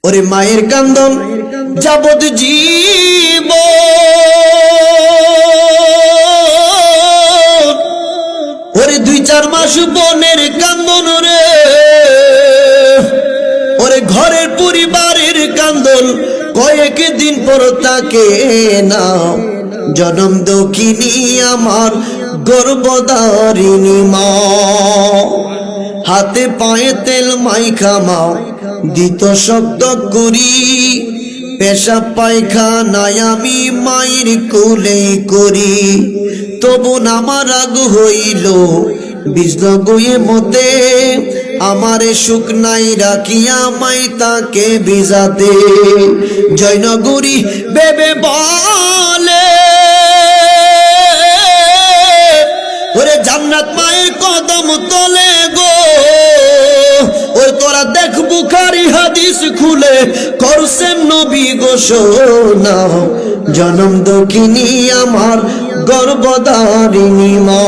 ওরে মায়ের কান্দন যাবত জীব, ওরে 2-4 মাস বোনের কান্দন রে, ওরে ঘরের পরিবারের কান্দন কয়েক দিন পর তাকে না। জনম দক্ষিণী আমার গর্ভধারিণী মা, হাতে পায়ে তেল মাইখা মাও দিত শব্দ করি, পেশাব পায়খানায় আমি মায়ের কোলে করি। তবু আমার রাগ হইল বিষ্ণ গয়ে মতে, আমারে শুকনাই রাখিয়া মাই তাকে ভিজাতে। জয়নগরী বেবে বলে ওরে জান্নাত মায়ের কদম তলে গো, ওই তোরা দেখ বুখারী হাদিস খুলে করছেন নবী ঘোষণা, জনম দক্ষিণী আমার গর্ভধারিণী মা।